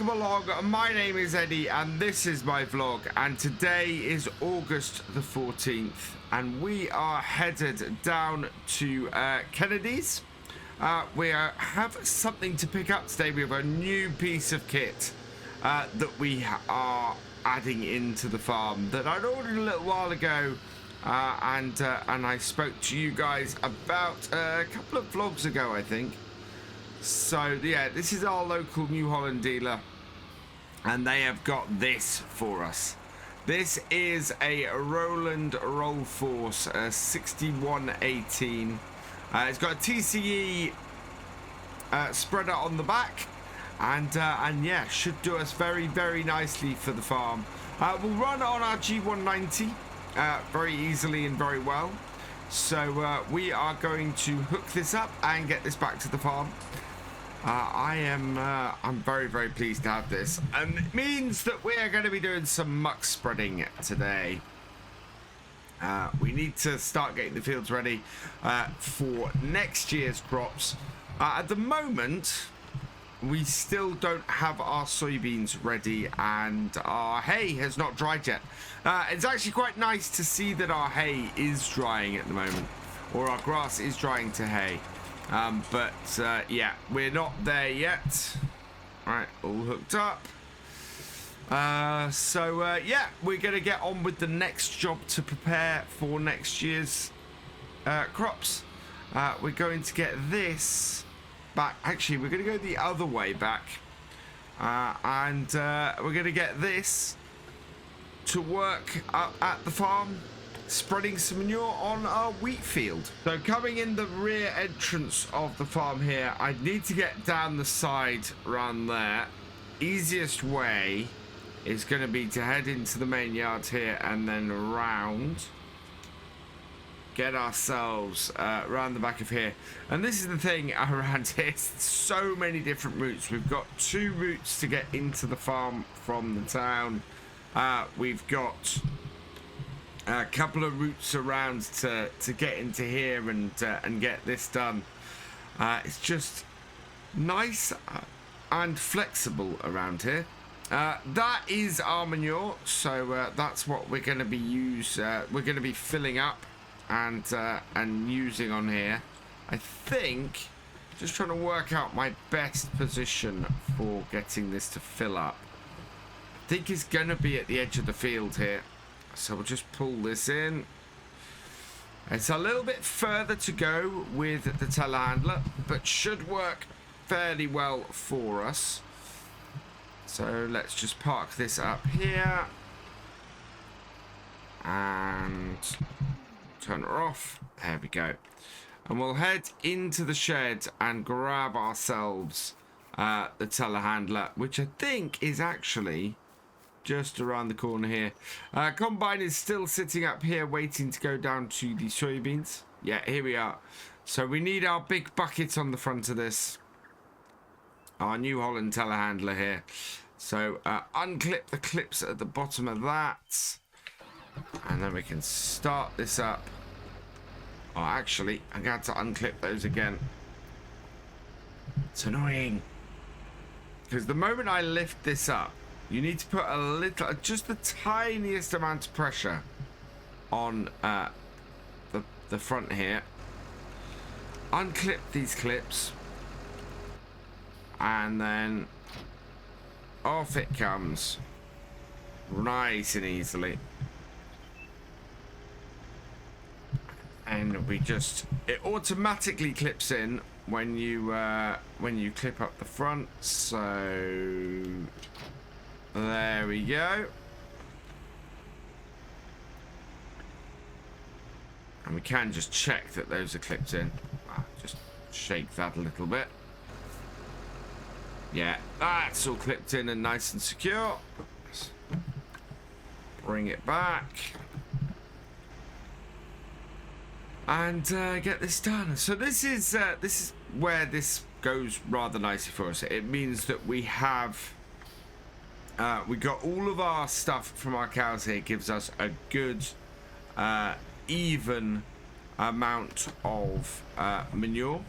welcome along. My name is Eddie and this is my vlog, and today is August the 14th and we are headed down to Kennedy's. We have something to pick up today. We have a new piece of kit that we are adding into the farm that I'd ordered a little while ago, and I spoke to you guys about a couple of vlogs ago, I think. So yeah, this is our local New Holland dealer and they have got this for us. This is a Roland Roll Force 6118. It's got a TCE spreader on the back, and yeah, should do us very, very nicely for the farm. We'll run on our G190 very easily and very well. So we are going to hook this up and get this back to the farm. I'm very, very pleased to have this, and it means that we are going to be doing some muck spreading today. We need to start getting the fields ready for next year's crops. At the moment, we still don't have our soybeans ready, and our hay has not dried yet. It's actually quite nice to see that our hay is drying at the moment, or our grass is drying to hay. But yeah, we're not there yet. Right, all hooked up. Yeah, we're going to get on with the next job to prepare for next year's crops. We're going to get this back. Actually, we're going to go the other way back. And we're going to get this to work up at the farm, spreading some manure on our wheat field. So coming in the rear entrance of the farm here, I need to get down the side around there. Easiest way is going to be to head into the main yard here and then around, get ourselves around the back of here. And this is the thing around here, it's so many different routes. We've got 2 routes to get into the farm from the town. We've got a couple of routes around to get into here and get this done. It's just nice and flexible around here. That is our manure, so that's what we're going to be we're going to be filling up and using on here. I think just trying to work out my best position for getting this to fill up. I think it's going to be at the edge of the field here. So we'll just pull this in. It's a little bit further to go with the telehandler, but should work fairly well for us. So let's just park this up here and turn her off. There we go. And we'll head into the shed and grab ourselves the telehandler, which I think is actually just around the corner here. Combine is still sitting up here waiting to go down to the soybeans. Yeah, here we are. So we need our big bucket on the front of this. Our New Holland telehandler here. So unclip the clips at the bottom of that. And then we can start this up. Oh, actually, I'm going to unclip those again. It's annoying. Because the moment I lift this up, you need to put a little, just the tiniest amount of pressure on the front here. Unclip these clips. And then off it comes. Nice and easily. And we just, it automatically clips in when you clip up the front. So there we go. And we can just check that those are clipped in. Just shake that a little bit. Yeah, that's all clipped in and nice and secure. Bring it back. And get this done. So this is where this goes rather nicely for us. It means that we have we got all of our stuff from our cows here. It gives us a good even amount of manure.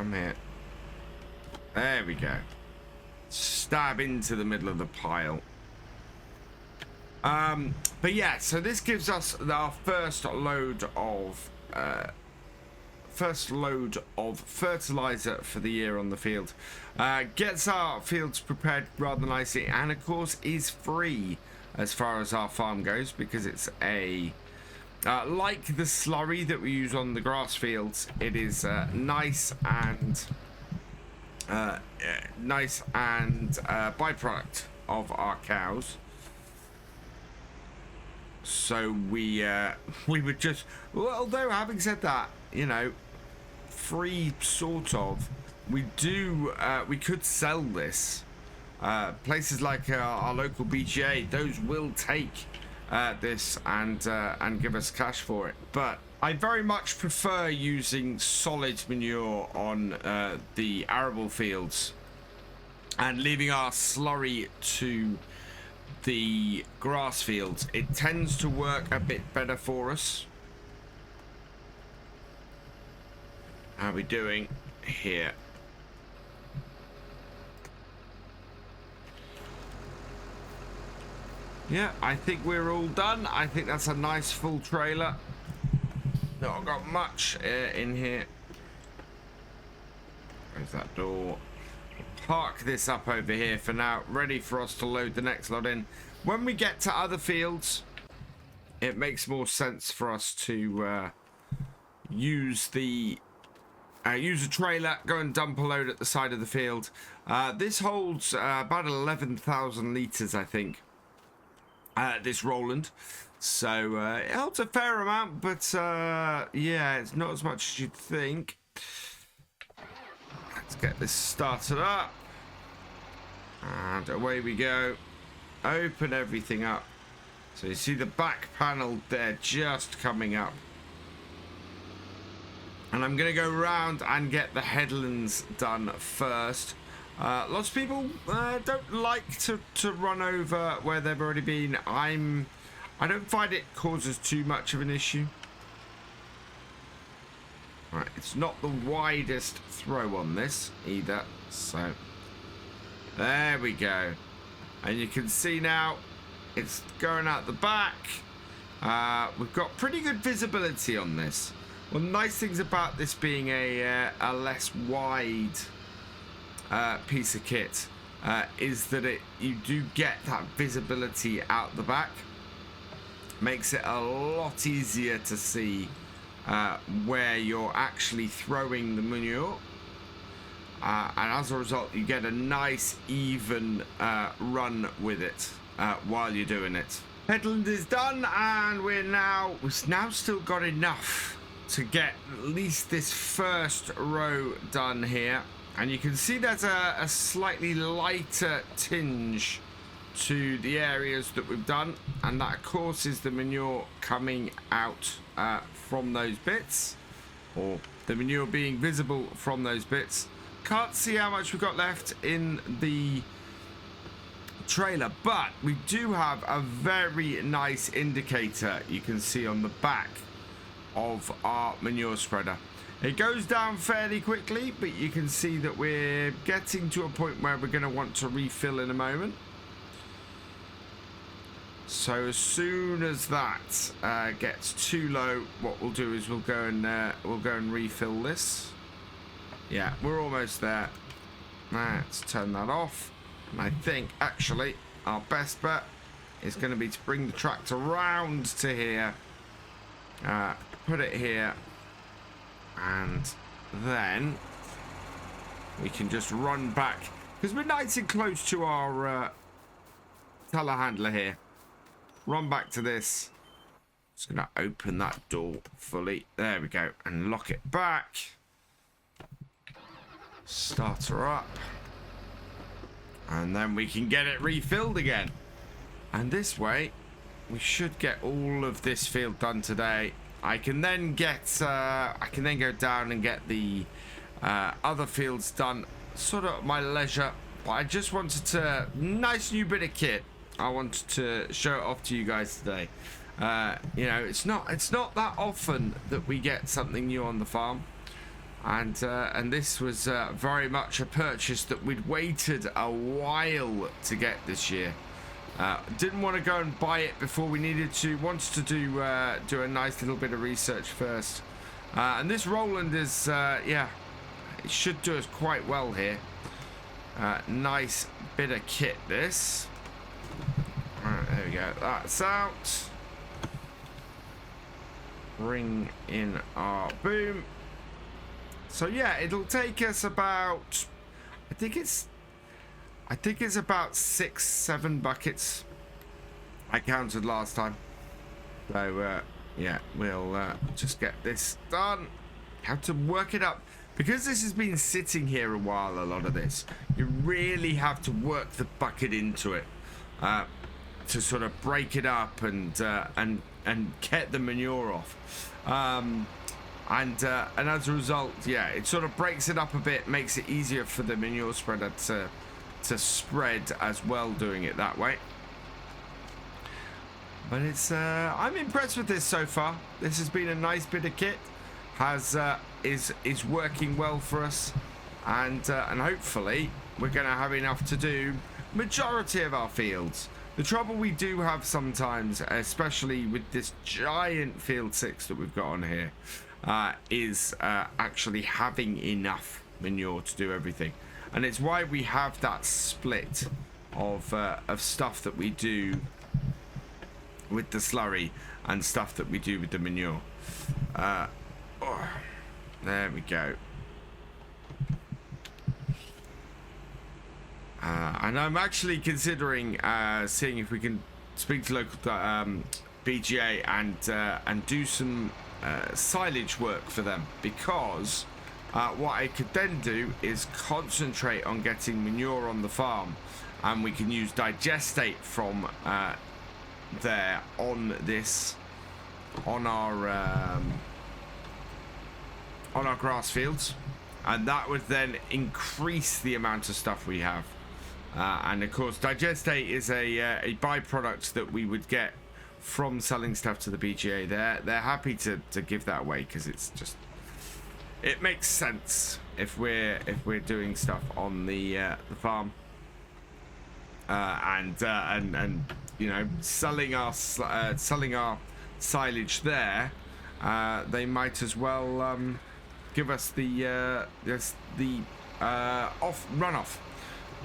Come here. There we go. Stab into the middle of the pile. But yeah, so this gives us our first load of fertilizer for the year on the field. Gets our fields prepared rather nicely, and of course is free as far as our farm goes, because it's a like the slurry that we use on the grass fields. It is nice and byproduct of our cows. So we would just, well, although having said that, you know, free sort of, we could sell this. Places like our local BGA, those will take this and give us cash for it. But I very much prefer using solid manure on the arable fields and leaving our slurry to the grass fields. It tends to work a bit better for us. How are we doing here? Yeah, I think we're all done. I think that's a nice full trailer. Not got much in here. There's that door. Park this up over here for now, ready for us to load the next lot in. When we get to other fields, it makes more sense for us to use a trailer, go and dump a load at the side of the field. This holds about 11,000 litres, I think, this Roland. So it holds a fair amount, but yeah, it's not as much as you'd think. Let's get this started up. And away we go. Open everything up. So you see the back panel there just coming up. And I'm going to go round and get the headlands done first. Lots of people don't like to run over where they've already been. I don't find it causes too much of an issue. Right, it's not the widest throw on this either, so there we go. And you can see now it's going out the back. We've got pretty good visibility on this. One of the nice things about this being a less wide piece of kit is that you do get that visibility out the back. Makes it a lot easier to see where you're actually throwing the manure, and as a result you get a nice even run with it while you're doing it. Headland is done, and we've now still got enough to get at least this first row done here, and you can see there's a slightly lighter tinge to the areas that we've done, and that of course is the manure coming out from those bits, or the manure being visible from those bits. Can't see how much we've got left in the trailer, but we do have a very nice indicator you can see on the back of our manure spreader. It goes down fairly quickly, but you can see that we're getting to a point where we're going to want to refill in a moment. So as soon as that gets too low, what we'll do is we'll go and refill this. Yeah, we're almost there. Let's turn that off. And I think actually our best bet is going to be to bring the tractor round to here, put it here, and then we can just run back because we're nice and close to our telehandler here. Run back to this. Just gonna open that door fully. There we go, and lock it back. Start her up, and then we can get it refilled again. And this way, we should get all of this field done today. I can then get. I can then go down and get the other fields done, sort of at my leisure. But I just wanted to nice new bit of kit. I wanted to show it off to you guys today. You know, it's not that often that we get something new on the farm. And this was very much a purchase that we'd waited a while to get this year. Didn't want to go and buy it before we needed to. Wanted to do a nice little bit of research first. And this Roland is, yeah, it should do us quite well here. Nice bit of kit, this. Alright, there we go. That's out. Bring in our boom. So yeah, it'll take us about, I think it's about 6-7 buckets. I counted last time. So yeah, we'll just get this done. Have to work it up. Because this has been sitting here a while, a lot of this, you really have to work the bucket into it to sort of break it up and get the manure off. And as a result, yeah, it sort of breaks it up a bit, makes it easier for the manure spreader to spread as well, doing it that way. But it's I'm impressed with this so far. This has been a nice bit of kit. Is working well for us, and hopefully we're going to have enough to do majority of our fields. The trouble we do have sometimes, especially with this giant field 6 that we've got on here, is actually having enough manure to do everything, and it's why we have that split of stuff that we do with the slurry and stuff that we do with the manure. There we go. And I'm actually considering seeing if we can speak to local BGA and do some silage work for them, because what I could then do is concentrate on getting manure on the farm, and we can use digestate from there on this, on our grass fields, and that would then increase the amount of stuff we have. And of course, digestate is a byproduct that we would get from selling stuff to the BGA. They're happy to give that away, because it's just, it makes sense if we're doing stuff on the farm, and you know, selling our silage there. They might as well give us the runoff,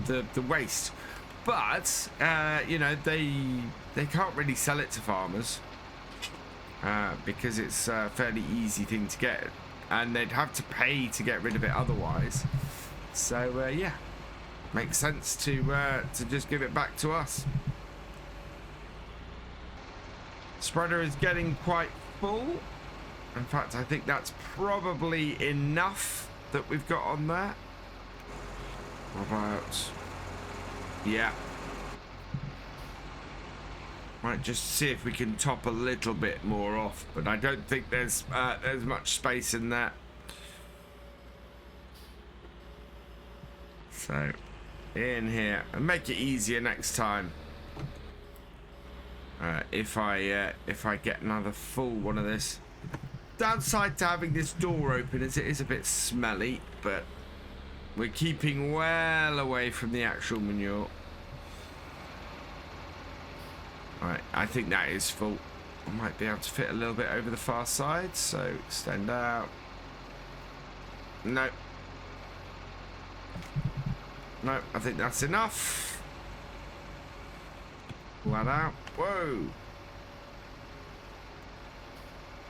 the waste. But you know, they can't really sell it to farmers because it's a fairly easy thing to get, and they'd have to pay to get rid of it otherwise. So yeah, makes sense to just give it back to us. Spreader is getting quite full. In fact, I think that's probably enough that we've got on there. What about... yeah. Might just see if we can top a little bit more off, but I don't think there's much space in that. So, in here, and make it easier next time. If I get another full one of this. Downside to having this door open is it is a bit smelly, but we're keeping well away from the actual manure. Right, I think that is full. I might be able to fit a little bit over the far side, so extend out. No. No, I think that's enough. Pull that out. Whoa.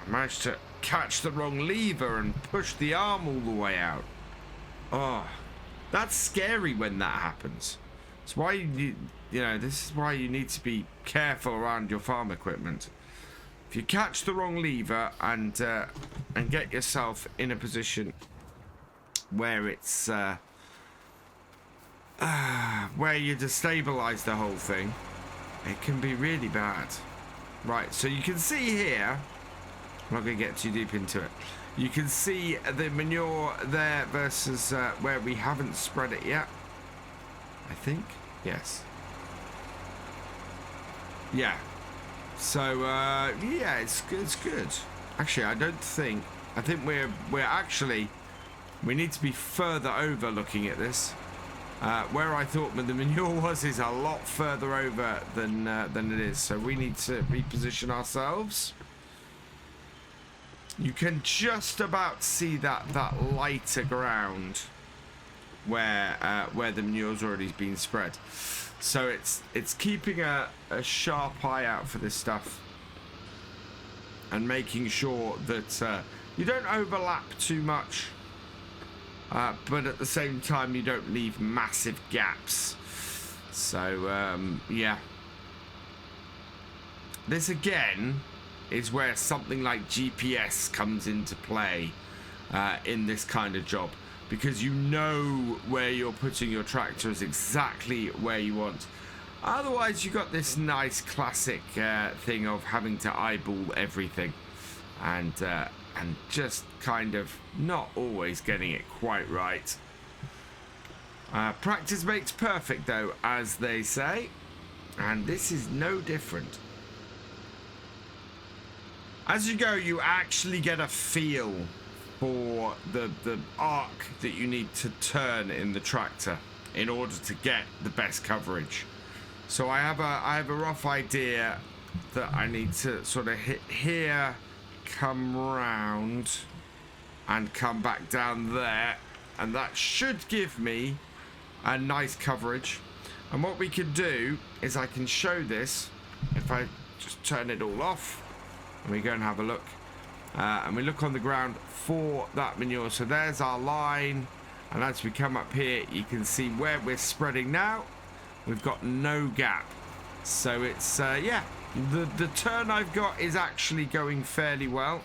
I managed to catch the wrong lever and push the arm all the way out. Oh, that's scary when that happens. It's why you know, this is why you need to be careful around your farm equipment. If you catch the wrong lever and get yourself in a position where it's where you destabilize the whole thing, it can be really bad. Right, so you can see here, I'm not going to get too deep into it. You can see the manure there versus where we haven't spread it yet. I think, yes. Yeah. So yeah, it's good. Actually, I think we're actually We need to be further over looking at this. Where I thought the manure was is a lot further over than it is. So we need to reposition ourselves. You can just about see that lighter ground where the manure's already been spread. So it's keeping a sharp eye out for this stuff and making sure that you don't overlap too much, but at the same time you don't leave massive gaps. So yeah, this again is where something like GPS comes into play in this kind of job, because you know where you're putting your tractor is exactly where you want. Otherwise, you got this nice classic thing of having to eyeball everything and just kind of not always getting it quite right. Practice makes perfect, though, as they say, and this is no different. As you go, you actually get a feel for the arc that you need to turn in the tractor in order to get the best coverage. So I have a rough idea that I need to sort of hit here, come round, and come back down there, and that should give me a nice coverage. And what we can do is I can show this if I just turn it all off and we go and have a look. And we look on the ground for that manure. So there's our line, and as we come up here you can see where we're spreading now. We've got no gap, so it's yeah, the turn I've got is actually going fairly well.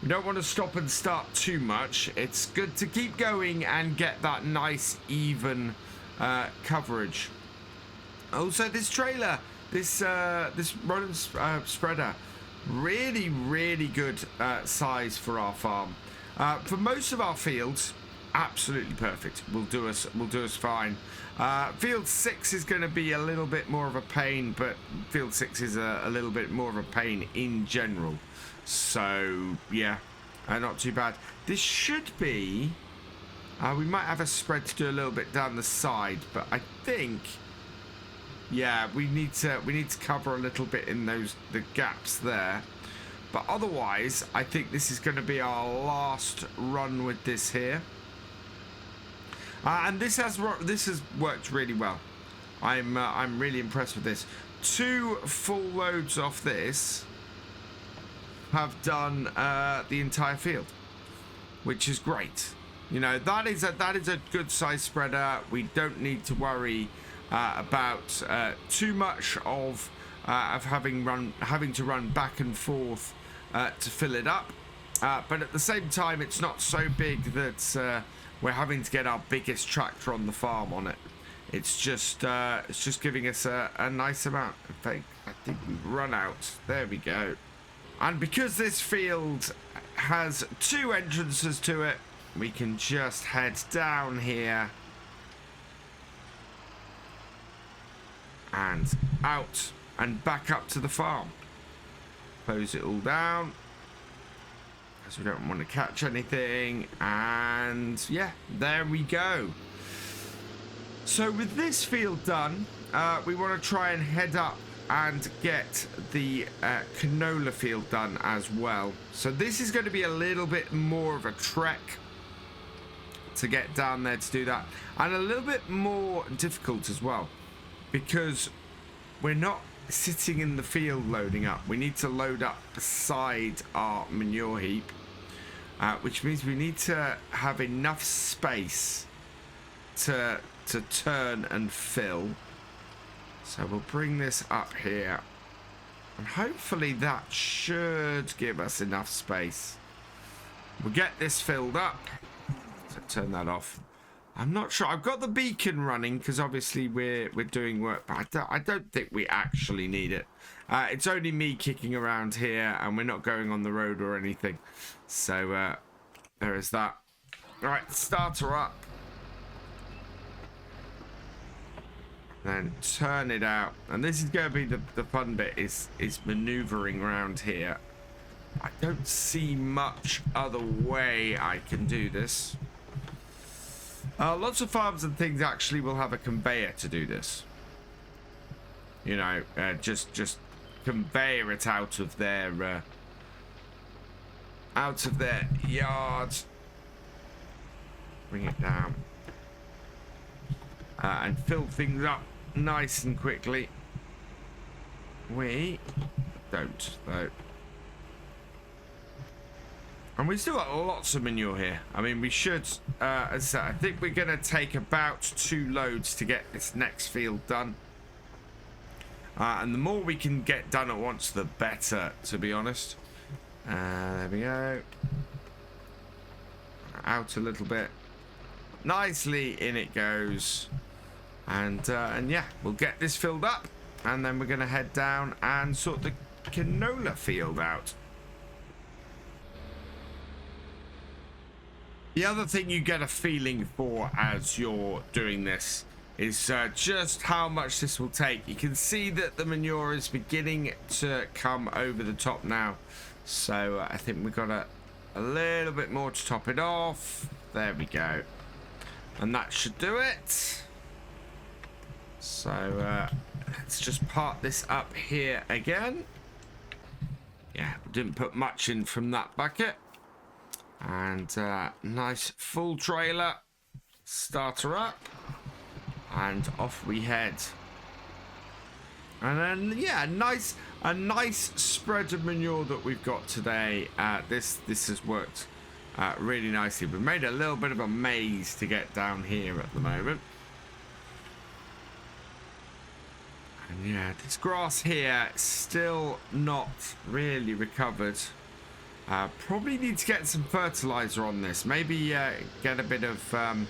We don't want to stop and start too much. It's good to keep going and get that nice even coverage. Also, this trailer, this rodent spreader, really good size for our farm. For most of our fields, absolutely perfect. Will do us fine. Field 6 is going to be a little bit more of a pain, but field 6 is a little bit more of a pain in general. So yeah, not too bad. This should be. We might have a spread to do a little bit down the side, but I think, yeah, we need to cover a little bit in the gaps there. But otherwise, I think this is going to be our last run with this here. And this has worked really well. I'm really impressed with this. 2 full loads off this have done the entire field, which is great. You know, that is a good size spreader. We don't need to worry about too much of having to run back and forth to fill it up. But at the same time, it's not so big that we're having to get our biggest tractor on the farm on it. It's just giving us a nice amount. In fact, I think we've run out. There we go. And because this field has 2 entrances to it, we can just head down here and out and back up to the farm. Close it all down, because we don't want to catch anything. And yeah, there we go. So with this field done, we want to try and head up and get the canola field done as well. So this is going to be a little bit more of a trek to get down there to do that, and a little bit more difficult as well, because we're not sitting in the field loading up. We need to load up beside our manure heap, which means we need to have enough space to turn and fill. So we'll bring this up here, and hopefully that should give us enough space. We'll get this filled up. So turn that off. I'm not sure. I've got the beacon running because obviously we're doing work, but I don't think we actually need it. It's only me kicking around here, and we're not going on the road or anything. So there is that. All right, starter up. Then turn it out, and this is going to be the fun bit, is maneuvering around here. I don't see much other way I can do this. Lots of farms and things actually will have a conveyor to do this. You know, just conveyor it out of their yard. Bring it down. And fill things up nice and quickly. We don't, though. And we still got lots of manure here. I mean, we should, as I said, I think we're going to take about 2 loads to get this next field done. And the more we can get done at once, the better, to be honest. There we go. Out a little bit. Nicely in it goes. And yeah, we'll get this filled up. And then we're going to head down and sort the canola field out. The other thing you get a feeling for as you're doing this is just how much this will take. You can see that the manure is beginning to come over the top now. So I think we've got a little bit more to top it off. There we go. And that should do it. So let's just part this up here again. Yeah, didn't put much in from that bucket. And nice full trailer. Starter up. And off we head. And then yeah, a nice spread of manure that we've got today. This has worked really nicely. We've made a little bit of a maze to get down here at the moment. And yeah, this grass here still not really recovered. Probably need to get some fertilizer on this. Maybe get a bit of oh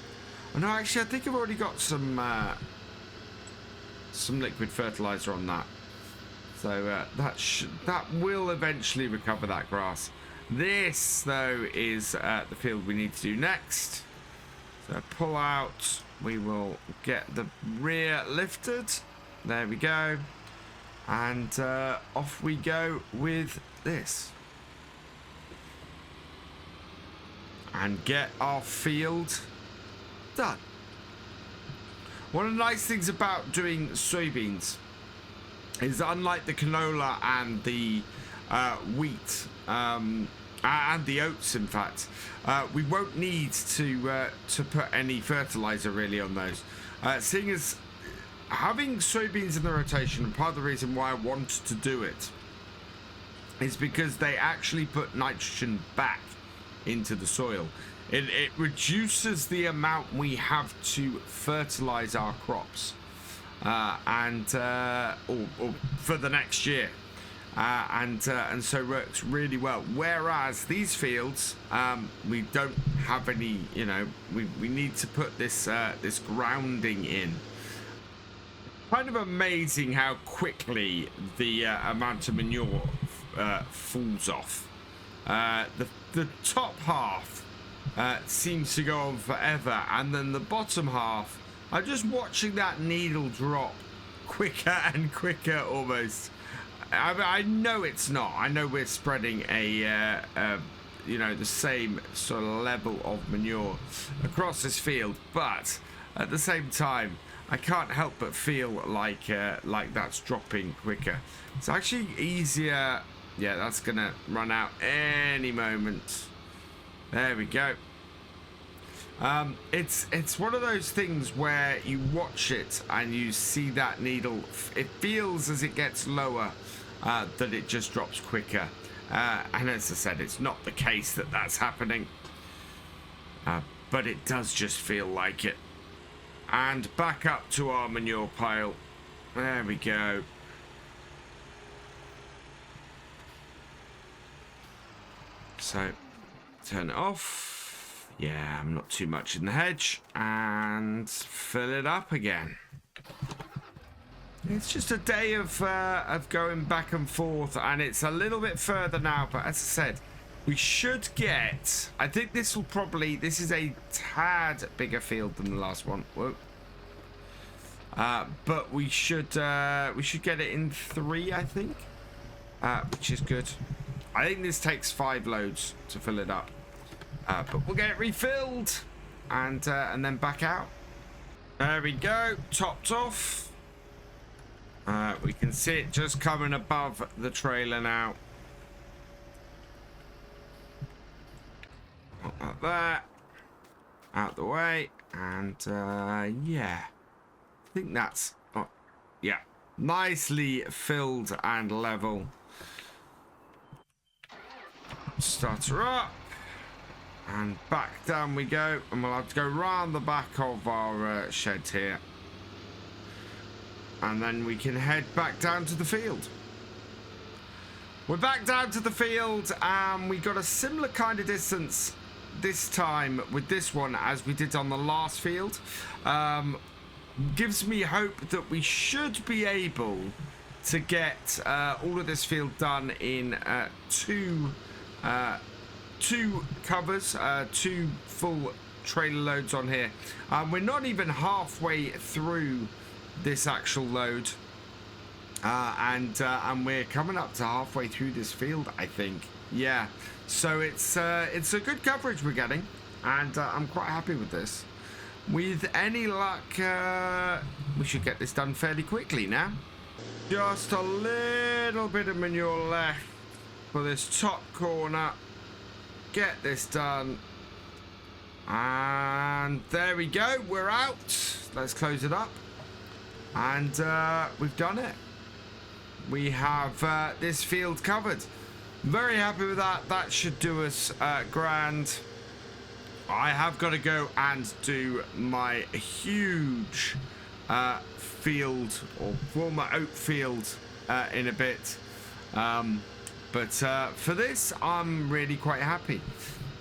no, actually I think I've already got some liquid fertilizer on that. So that will eventually recover that grass. This though is the field we need to do next. So pull out, we will get the rear lifted. There we go. And off we go with this. And get our field done. One of the nice things about doing soybeans is that unlike the canola and the wheat and the oats, in fact, we won't need to put any fertilizer really on those. Seeing as having soybeans in the rotation, and part of the reason why I want to do it is because they actually put nitrogen back into the soil. It reduces the amount we have to fertilize our crops or for the next year, and so works really well. Whereas these fields, we don't have any, you know, we need to put this this grounding in. Kind of amazing how quickly the amount of manure falls off. The top half seems to go on forever, and then the bottom half, I'm just watching that needle drop quicker and quicker almost. I know it's not. I know we're spreading a you know, the same sort of level of manure across this field, but at the same time I can't help but feel like that's dropping quicker. It's actually easier. Yeah, that's gonna run out any moment. There we go. It's one of those things where you watch it and you see that needle. It feels as it gets lower that it just drops quicker. And as I said, it's not the case that that's happening. But it does just feel like it. And back up to our manure pile. There we go. So, turn it off. Yeah, I'm not too much in the hedge. And fill it up again. It's just a day of going back and forth, and it's a little bit further now. But as I said, we should get. I think this is a tad bigger field than the last one. Whoa. But we should get it in 3, I think, which is good. I think this takes 5 loads to fill it up. But we'll get it refilled and then back out. There we go, topped off. We can see it just coming above the trailer now. Like that. Out the way. And yeah. I think that's... Oh, yeah. Nicely filled and level. Start her up. And back down we go. And we'll have to go round the back of our shed here. And then we can head back down to the field. We're back down to the field, and we got a similar kind of distance this time with this one as we did on the last field. Gives me hope that we should be able to get all of this field done in two covers, 2 full trailer loads on here. We're not even halfway through this actual load, and we're coming up to halfway through this field, I think. Yeah, so it's a good coverage we're getting, and I'm quite happy with this. With any luck, we should get this done fairly quickly now. Just a little bit of manure left for this top corner. Get this done, and there we go, we're out. Let's close it up. And we've done it. We have this field covered. Very happy with that. That should do us grand. I have got to go and do my huge field, or former oat field, in a bit. But for this, I'm really quite happy.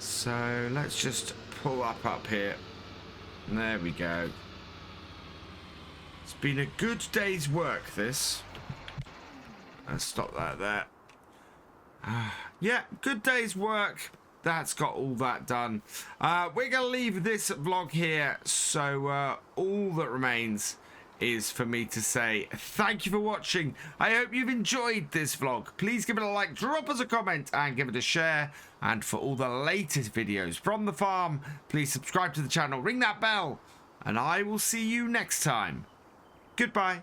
So let's just pull up here. There we go. It's been a good day's work, this. Let's stop that there. Yeah, good day's work. That's got all that done. We're going to leave this vlog here. So all that remains is for me to say thank you for watching. I hope you've enjoyed this vlog. Please give it a like, drop us a comment, and give it a share. And for all the latest videos from the farm, please subscribe to the channel, ring that bell, and I will see you next time. Goodbye.